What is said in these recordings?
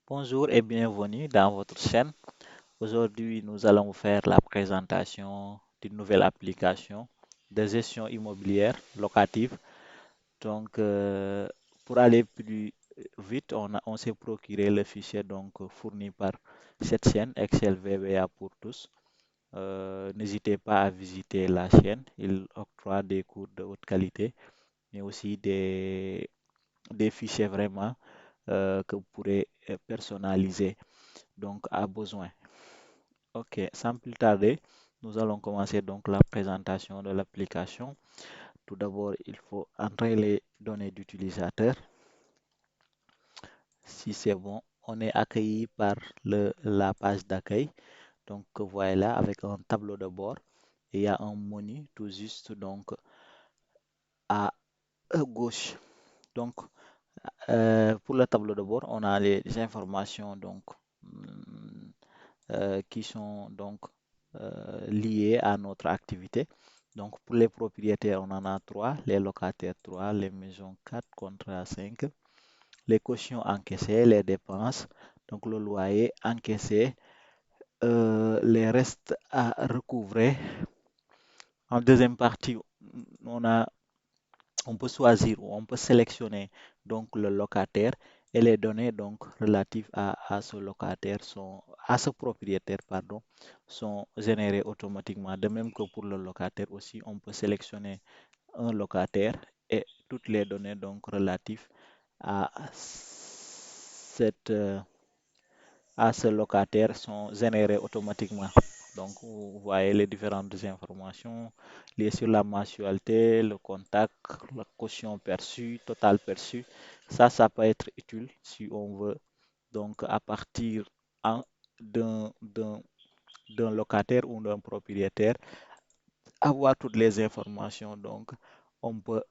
Bonjour et bienvenue dans votre chaîne. Aujourd'hui, nous allons vous faire la présentation d'une nouvelle application de gestion immobilière locative. Donc, pour aller plus vite, on s'est procuré le fichier fourni par cette chaîne Excel VBA pour tous. N'hésitez pas à visiter la chaîne. Il octroie des cours de haute qualité, mais aussi des fichiers vraiment que vous pourrez personnaliser à besoin. Ok, sans plus tarder, nous allons commencer donc la présentation de l'application. Tout d'abord, il faut entrer les données d'utilisateur. Si c'est bon, on est accueilli par la page d'accueil. Donc, voilà, avec un tableau de bord. Il y a un menu tout juste à gauche. Donc, pour le tableau de bord, on a les informations hum, qui sont liées à notre activité. Donc, pour les propriétaires, on en a trois, les locataires trois, les maisons quatre, contrats cinq, les cautions encaissées, les dépenses, donc le loyer encaissé, les restes à recouvrer. En deuxième partie, on a on peut choisir ou on peut sélectionner donc le locataire et les données donc relatives à ce locataire à ce propriétaire pardon, sont générées automatiquement. De même que pour le locataire aussi, on peut sélectionner un locataire et toutes les données donc relatives à à ce locataire sont générées automatiquement. Donc, vous voyez les différentes informations liées sur la mensualité, le contact, la caution perçue, total perçu. Ça peut être utile si on veut, donc, à partir en- d'un locataire ou d'un propriétaire, avoir toutes les informations. Donc, on peut,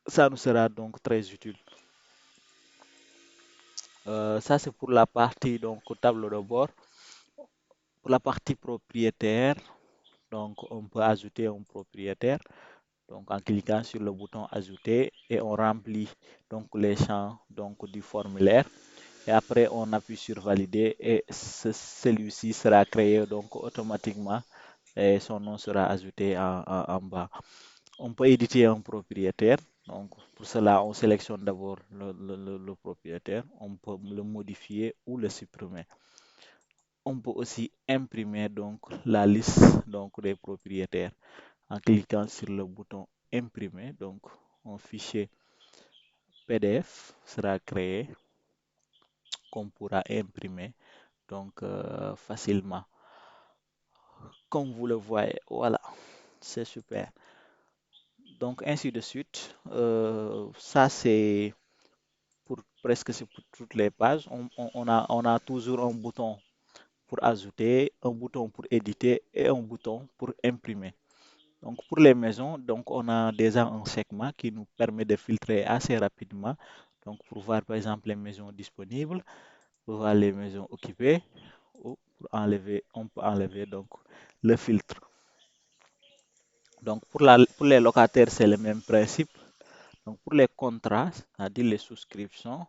ça nous sera donc très utile. Ça, c'est pour la partie donc tableau de bord. Pour la partie propriétaire, donc on peut ajouter un propriétaire. Donc en cliquant sur le bouton ajouter et on remplit donc les champs du formulaire. Et après on appuie sur valider et celui-ci sera créé donc automatiquement et son nom sera ajouté en bas. On peut éditer un propriétaire. Donc pour cela on sélectionne d'abord le propriétaire. On peut le modifier ou le supprimer. On peut aussi imprimer donc la liste donc des propriétaires en cliquant sur le bouton imprimer. Donc un fichier PDF sera créé qu'on pourra imprimer facilement. Comme vous le voyez, voilà, c'est super. Donc ainsi de suite. Ça c'est pour presque c'est pour toutes les pages. On a toujours un bouton pour ajouter, un bouton pour éditer et un bouton pour imprimer. Donc pour les maisons, donc on a déjà un segment qui nous permet de filtrer assez rapidement. Donc pour voir par exemple les maisons disponibles, pour voir les maisons occupées, ou pour enlever, on peut enlever donc le filtre. Donc pour les locataires, c'est le même principe. Donc pour les contrats, c'est-à-dire les souscriptions,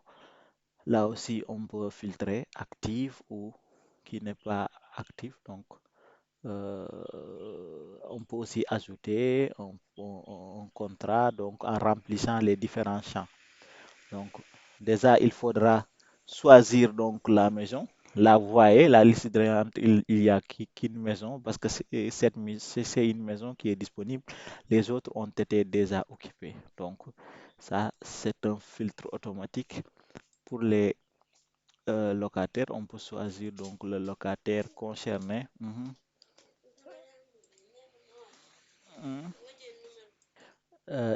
là aussi on peut filtrer actif ou qui n'est pas actif. Donc on peut aussi ajouter un contrat donc en remplissant les différents champs. Donc déjà il faudra choisir donc la maison. Là vous voyez la liste de il y a qu'une maison parce que c'est une maison qui est disponible. Les autres ont été déjà occupées. Donc ça c'est un filtre automatique pour les locataires. On peut choisir donc le locataire concerné. Mhm.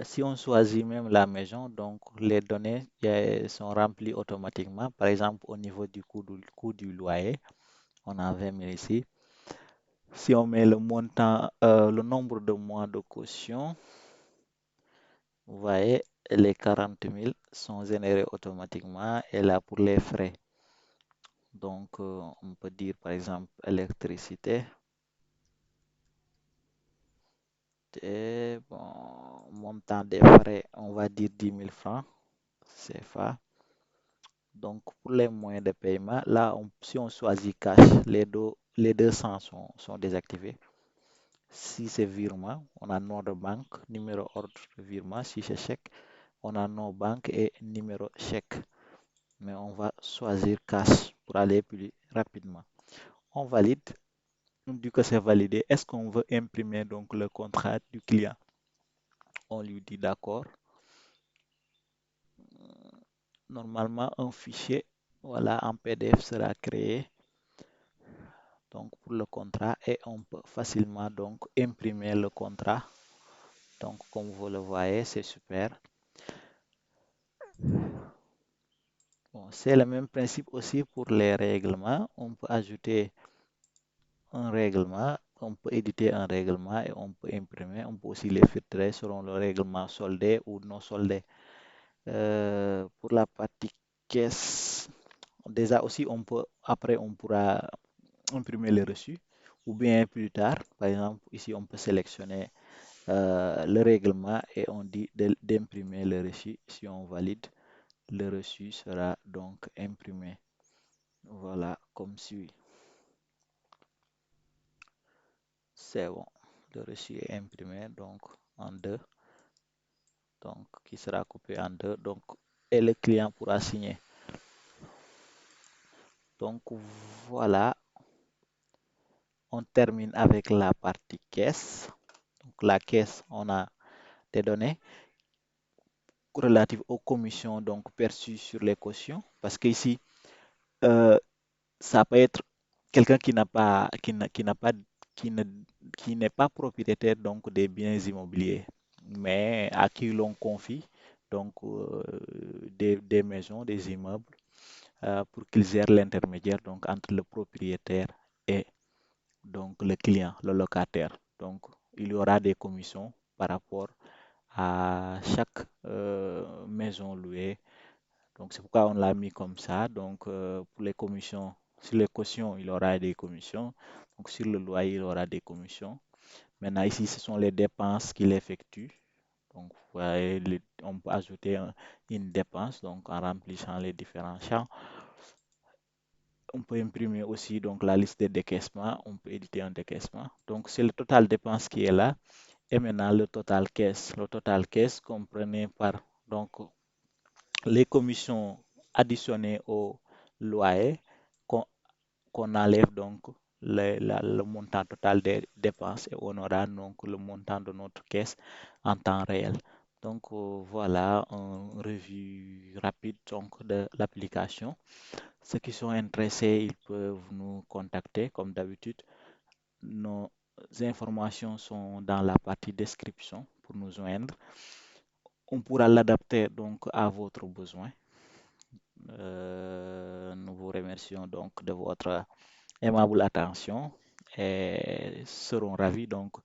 Si on choisit même la maison, donc les données sont remplies automatiquement. Par exemple, au niveau du coût du loyer, on a 20 000 ici. Si on met le montant, le nombre de mois de caution, vous voyez, les 40 000 sont générés automatiquement. Et là, pour les frais, on peut dire par exemple électricité. Et bon, montant des frais, on va dire 10 000 francs CFA. Donc, pour les moyens de paiement, là, si on choisit cash, les 200 sont désactivés. Si c'est virement, on a nom de banque, numéro ordre de virement. Si c'est chèque, on a nom banque et numéro chèque. Mais on va choisir cash pour aller plus rapidement. On valide. On dit que c'est validé. Est-ce qu'on veut imprimer donc le contrat du client? On lui dit d'accord. Normalement, un fichier, voilà, en PDF sera créé donc pour le contrat et on peut facilement donc imprimer le contrat. Donc, comme vous le voyez, c'est super. Bon, c'est le même principe aussi pour les règlements. On peut ajouter un règlement, on peut éditer un règlement et on peut imprimer. On peut aussi les filtrer selon le règlement soldé ou non soldé. Pour la partie caisse, déjà aussi après on pourra imprimer le reçu ou bien plus tard. Par exemple, ici on peut sélectionner le règlement et on dit d'imprimer le reçu. Si on valide, le reçu sera donc imprimé. Voilà, comme suit. C'est bon. Le reçu est imprimé donc en deux, donc qui sera coupé en deux, donc et le client pourra signer. Donc voilà, on termine avec la partie caisse. Donc la caisse, on a des données relatives aux commissions donc perçues sur les cautions, parce qu'ici euh, ça peut être quelqu'un qui ne, qui n'est pas propriétaire donc des biens immobiliers, mais à qui l'on confie donc des maisons, des immeubles, pour qu'ils gèrent l'intermédiaire donc entre le propriétaire et donc le client, le locataire. Donc il y aura des commissions par rapport à chaque maison louée. Donc c'est pourquoi on l'a mis comme ça. Donc pour les commissions, sur les cautions, il y aura des commissions. Donc sur le loyer, il y aura des commissions. Maintenant ici, ce sont les dépenses qu'il effectue. Donc vous voyez, on peut ajouter une dépense donc en remplissant les différents champs. On peut imprimer aussi donc la liste des décaissements. On peut éditer un décaissement. Donc c'est le total dépense qui est là. Et maintenant le total caisse. Le total caisse comprenait par donc les commissions additionnées au loyer qu'on qu'on enlève donc le montant total des dépenses et on aura donc le montant de notre caisse en temps réel. Donc voilà un revue rapide donc de l'application. Ceux qui sont intéressés, ils peuvent nous contacter comme d'habitude. Nos informations sont dans la partie description pour nous joindre. On pourra l'adapter donc à votre besoin. Nous vous remercions donc de votre aimable attention et serons ravis donc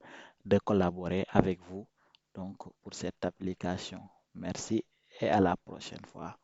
de collaborer avec vous donc pour cette application. Merci et à la prochaine fois.